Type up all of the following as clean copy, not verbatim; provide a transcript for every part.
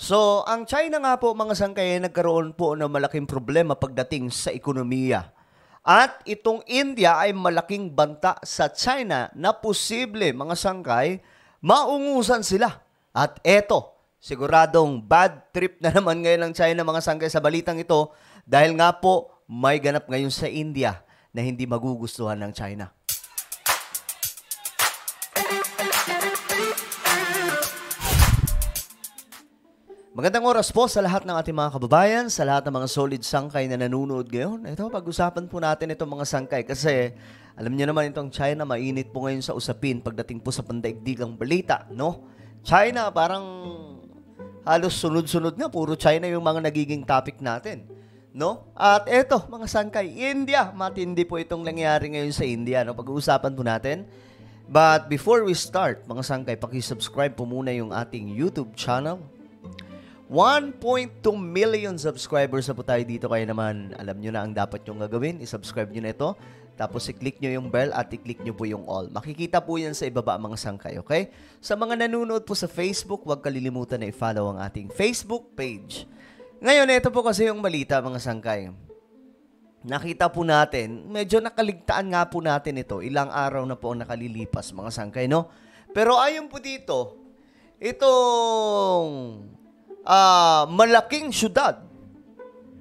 So, ang China nga po, mga sangkay, nagkaroon po ng malaking problema pagdating sa ekonomiya. At itong India ay malaking banta sa China na posible, mga sangkay, maungusan sila. At eto, siguradong bad trip na naman ngayon ng China, mga sangkay, sa balitang ito dahil nga po may ganap ngayon sa India na hindi magugustuhan ng China. Magandang oras po sa lahat ng ating mga kababayan, sa lahat ng mga solid sangkay na nanonood ngayon. Ito, pag-usapan po natin itong mga sangkay kasi alam niyo naman itong China, mainit po ngayon sa usapin pagdating po sa pandaigdigang balita, no? China, parang halos sunod-sunod na, puro China yung mga nagiging topic natin, no? At eto, mga sangkay, India, matindi po itong nangyayari ngayon sa India, no? Pag-uusapan po natin. But before we start, mga sangkay, paki-subscribe po muna yung ating YouTube channel. 1.2 million subscribers na po tayo dito. Kaya naman, alam nyo na ang dapat nyo gagawin. I-subscribe nyo na ito. Tapos i-click nyo yung bell at i-click nyo po yung all. Makikita po yan sa ibaba, mga sangkay, okay? Sa mga nanonood po sa Facebook, huwag kalilimutan na i-follow ang ating Facebook page. Ngayon, ito po kasi yung balita, mga sangkay. Nakita po natin, medyo nakaligtaan nga po natin ito. Ilang araw na po ang nakalilipas, mga sangkay, no? Pero ayon po dito, itong malaking syudad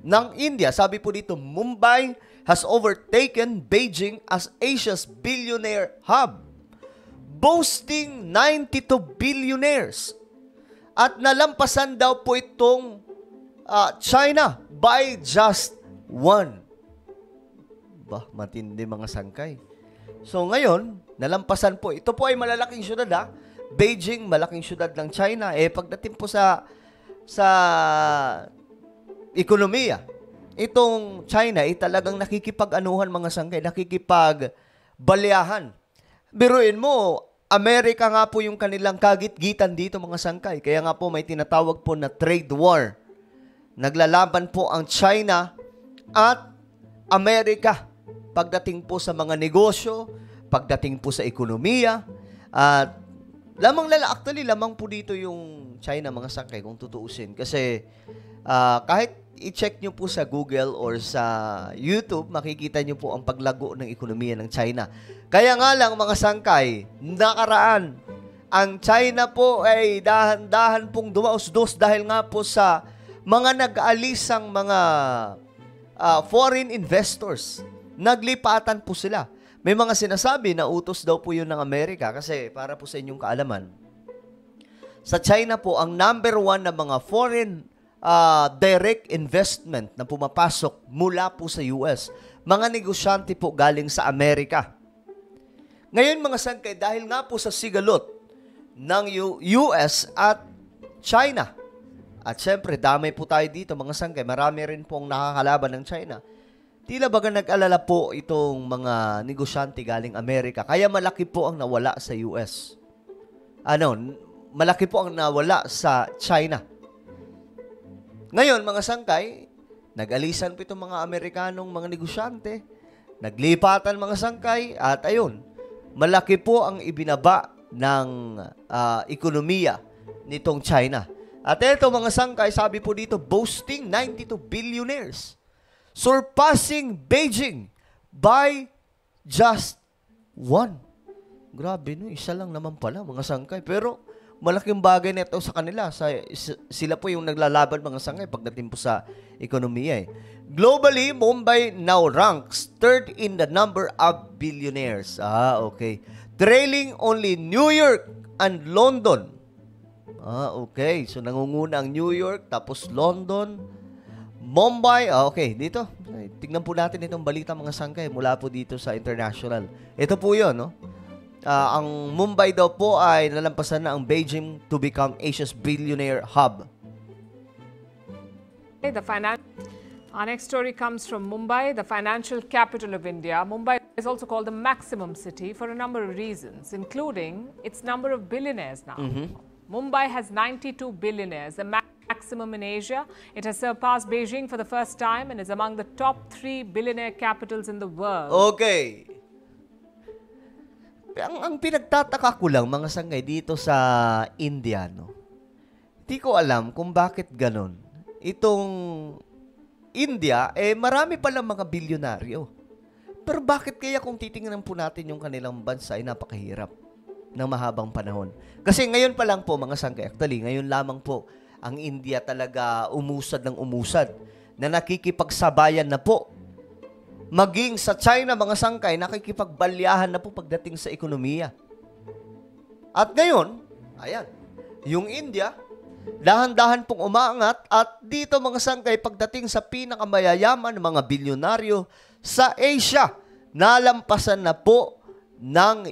ng India, sabi po dito, Mumbai has overtaken Beijing as Asia's billionaire hub, boasting 92 billionaires. At nalampasan daw po itong China by just one. Matindi, mga sangkay. So ngayon, nalampasan po. Ito po ay malalaking syudad, Beijing, malaking syudad ng China. Pagdating po sa ekonomiya, itong China ay talagang nakikipag-anuhan, mga sangkay, nakikipag-balyahan. Biruin mo, Amerika nga po yung kanilang kagit-gitan dito, mga sangkay. Kaya nga po may tinatawag po na trade war. Naglalaban po ang China at Amerika pagdating po sa mga negosyo, pagdating po sa ekonomiya, at actually, lamang po dito yung China, mga sangkay, kung tutuusin. Kasi kahit i-check nyo po sa Google or sa YouTube, makikita nyo po ang paglago ng ekonomiya ng China. Kaya nga lang, mga sangkay, nakaraan, ang China po ay dahan-dahan pong dumaos-dos dahil nga po sa mga nag-aalisang mga foreign investors. Naglipatan po sila. May mga sinasabi na utos daw po yun ng Amerika kasi para po sa inyong kaalaman, sa China po, ang number one na mga foreign direct investment na pumapasok mula po sa US, mga negosyante po galing sa Amerika. Ngayon, mga sangkay, dahil nga po sa sigalot ng US at China, at syempre, damay po tayo dito, mga sangkay, marami rin pong nakakalaban ng China. Tila baga nag-alala po itong mga negosyante galing Amerika. Kaya malaki po ang nawala sa US. Malaki po ang nawala sa China. Ngayon, mga sangkay, nag-alisan po itong mga Amerikanong mga negosyante. Naglipatan, mga sangkay. At ayun, malaki po ang ibinaba ng ekonomiya nitong China. At ito, mga sangkay, sabi po dito, boasting 92 billionaires. Surpassing Beijing by just one. Grabe, no? Isa lang naman pala, mga sangkay. Pero malaking bagay na ito sa kanila. Sila po yung naglalaban, mga sangkay, pagdating po sa ekonomiya. Globally, Mumbai now ranks third in the number of billionaires. Okay. Trailing only New York and London. Okay. So, nangunguna ang New York, tapos London, Mumbai, okay, dito. Tignan po natin itong balita, mga sangkay, mula po dito sa international. Ito po yun, no? Ang Mumbai daw po ay nalampasan na ang Beijing to become Asia's billionaire hub. Our next story comes from Mumbai, the financial capital of India. Mumbai is also called the maximum city for a number of reasons, including its number of billionaires now. Mumbai has 92 billionaires, the maximum in Asia. It has surpassed Beijing for the first time and is among the top 3 billionaire capitals in the world. Okay. Ang pinagtataka ko lang, mga sangay, dito sa India, no? Di ko alam kung bakit ganon. Itong India, marami palang mga bilyonaryo. Pero bakit kaya kung titingnan po natin yung kanilang bansa ay napakahirap ng mahabang panahon? Kasi ngayon pa lang po mga sangkay, actually, ngayon lamang po ang India talaga umusad ng umusad na nakikipagsabayan na po. Maging sa China, mga sangkay, nakikipagbalyahan na po pagdating sa ekonomiya. At ngayon, ayan, yung India, dahan-dahan pong umaangat at dito mga sangkay, pagdating sa pinakamayayaman ng mga bilyonaryo sa Asia, nalampasan na po ng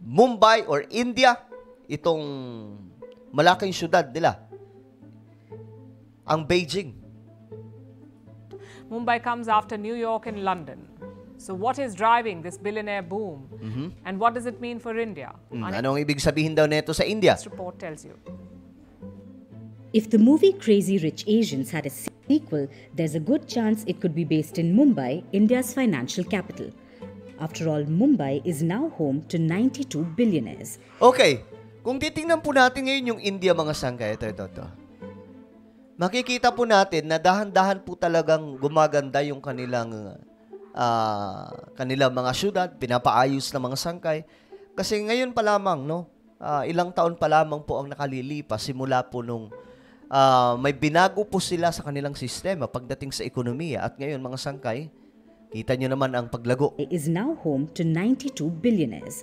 Mumbai or India, itong malaking syudad nila, ang Beijing. Mumbai comes after New York and London. So what is driving this billionaire boom? And what does it mean for India? Ano ang ibig sabihin daw nito sa India? This report tells you. If the movie Crazy Rich Asians had a sequel, there's a good chance it could be based in Mumbai, India's financial capital. After all, Mumbai is now home to 92 billionaires. Okay, kung titingnan po natin ngayon yung India mga sangkay, ito. Makikita po natin na dahan-dahan po talagang gumaganda yung kanilang mga syudad, pinapaayos ng mga sangkay. Kasi ngayon pa lamang, no, ilang taon pa lamang po ang nakalilipas simula po nung may binago po sila sa kanilang sistema pagdating sa ekonomiya. At ngayon, mga sangkay, kita nyo naman ang paglago. It is now home to 92 billionaires.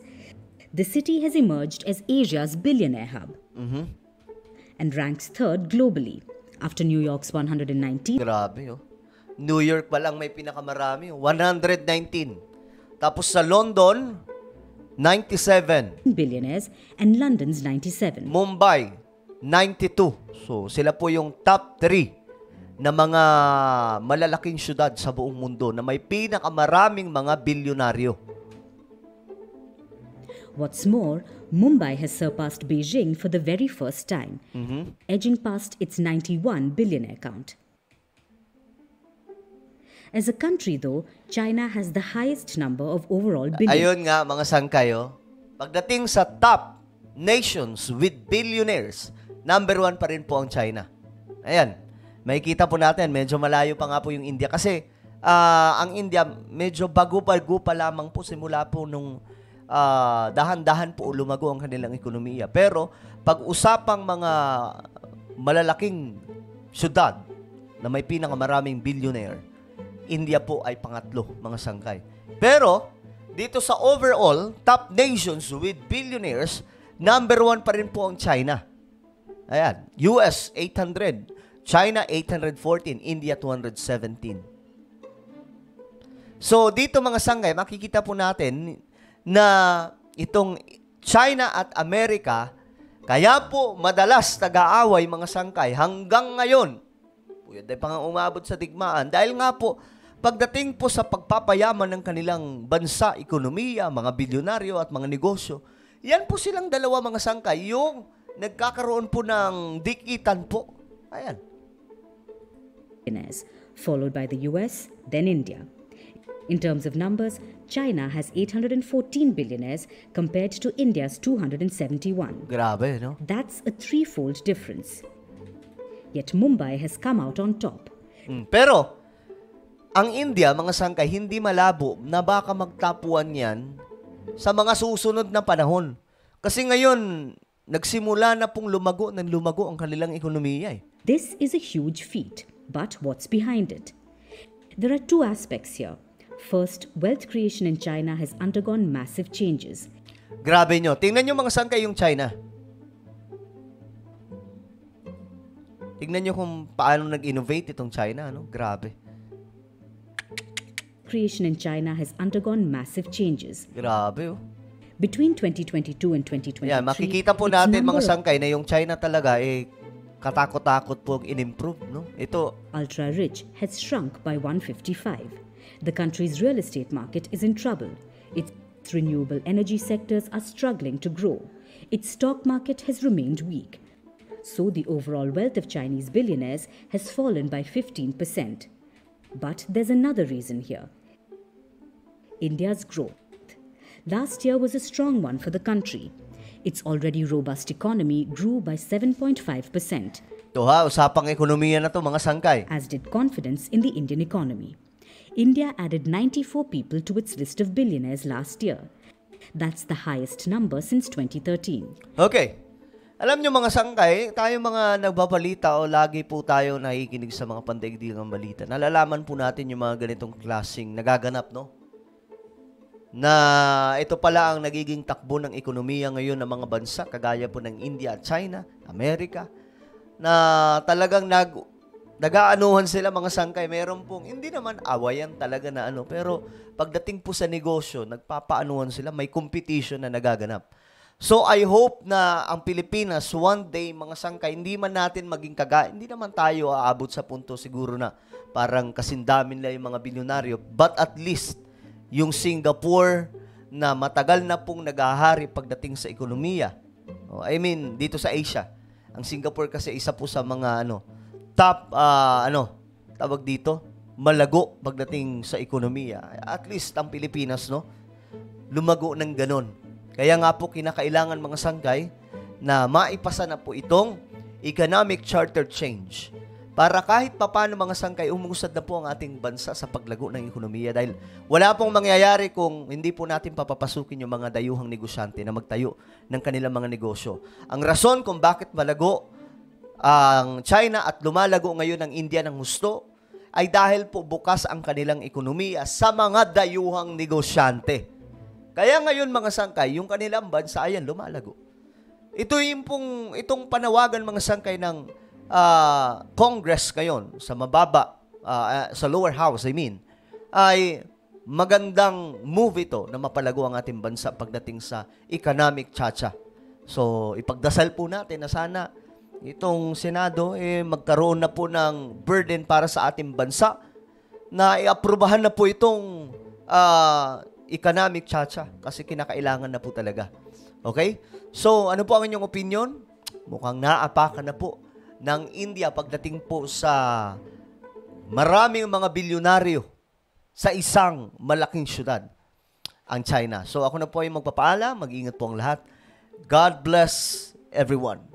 The city has emerged as Asia's billionaire hub and ranks third globally after New York's 119. Grabe, oh. New York pa lang may pinakamarami, 119. Tapos sa London, 97. Billionaires and London's 97. Mumbai, 92. So, sila po yung top 3 na mga malalaking syudad sa buong mundo na may pinakamaraming mga bilyonaryo. What's more, Mumbai has surpassed Beijing for the very first time, edging past its 91 billionaire count. As a country, though, China has the highest number of overall billionaires. Ayun nga, mga sangkayo. Pagdating sa top nations with billionaires, number 1 pa rin po ang China. Ayan. Makikita po natin, medyo malayo pa nga po yung India. Kasi ang India, medyo bago-bago pa lamang po simula po nung dahan-dahan po lumago ang kanilang ekonomiya. Pero pag-usapang mga malalaking syudad na may pinakamaraming billionaire, India po ay pangatlo, mga sangkay. Pero dito sa overall top nations with billionaires, number 1 pa rin po ang China. Ayan, US 800, China 814, India 217. So dito mga sangkay, makikita po natin na itong China at Amerika, kaya po madalas nag-aaway mga sangkay hanggang ngayon. Pwede pa nga umabot sa digmaan dahil nga po pagdating po sa pagpapayaman ng kanilang bansa, ekonomiya, mga bilyonaryo at mga negosyo, yan po silang dalawa mga sangkay yung nagkakaroon po ng dikitan po. Ayan. Followed by the US, then India. In terms of numbers, China has 814 billionaires compared to India's 271. Grabe, no? That's a threefold difference. Yet Mumbai has come out on top. Pero, ang India, mga sangkay, hindi malabo na baka magtapuan yan sa mga susunod na panahon. Kasi ngayon, nagsimula na pong lumago ang kanilang ekonomiya. This is a huge feat, but what's behind it? There are two aspects here. First, wealth creation in China has undergone massive changes. Grabe nyo. Tingnan nyo mga sangkay yung China. Tingnan nyo kung paano nag-innovate itong China. No? Grabe. Creation in China has undergone massive changes. Grabe, oh. Between 2022 and 2023, yeah, makikita po natin mga sangkay na yung China talaga katakot-takot po in-improve, no? Ito, ultra-rich has shrunk by 155. The country's real estate market is in trouble. Its renewable energy sectors are struggling to grow. Its stock market has remained weak. So the overall wealth of Chinese billionaires has fallen by 15%. But there's another reason here. India's growth. Last year was a strong one for the country. Its already robust economy grew by 7.5%, Ito ha, usapang ekonomiya na to mga sangkay. as did confidence in the Indian economy. India added 94 people to its list of billionaires last year. That's the highest number since 2013. Okay. Alam nyo mga sangkay, tayo mga nagbabalita o lagi po tayo nakikinig sa mga pandaigdigang balita. Nalalaman po natin yung mga ganitong klaseng nagaganap, no? Na ito pala ang nagiging takbo ng ekonomiya ngayon ng mga bansa, kagaya po ng India at China, Amerika, na talagang nag-aanuhan sila mga sangkay. Meron pong, hindi naman awayan talaga na ano, pero pagdating po sa negosyo, nagpapaanuhan sila, may competition na nagaganap. So I hope na ang Pilipinas one day mga sangkay, hindi man natin maging hindi naman tayo aabot sa punto siguro na parang kasindamin lang yung mga bilyonaryo, but at least yung Singapore na matagal na pong nagahari pagdating sa ekonomiya. I mean, dito sa Asia. Ang Singapore kasi isa po sa mga top tawag dito, malago pagdating sa ekonomiya. At least ang Pilipinas, no, lumago ng ganon. Kaya nga po kinakailangan mga sangkay na maipasa na po itong economic charter change para kahit papano mga sangkay umusad na po ang ating bansa sa paglago ng ekonomiya, dahil wala pong mangyayari kung hindi po natin papapasukin yung mga dayuhang negosyante na magtayo ng kanilang mga negosyo. Ang rason kung bakit malago ang China at lumalago ngayon ang India ng husto ay dahil po bukas ang kanilang ekonomiya sa mga dayuhang negosyante. Kaya ngayon mga sangkay, yung kanilang bansa ayan lumalago. Itong panawagan mga sangkay ng Congress ngayon sa mababa, sa lower house ay magandang move ito na mapalago ang ating bansa pagdating sa economic chacha. So ipagdasal po natin na sana itong Senado magkaroon na po ng burden para sa ating bansa na iaprubahan na po itong economic chacha kasi kinakailangan na po talaga. Okay? So ano po ang inyong opinion? Mukhang naapakan na po ng India pagdating po sa maraming mga bilyonaryo sa isang malaking syudad, ang China. So ako na po ay magpapaalam, mag-ingat po ang lahat. God bless everyone.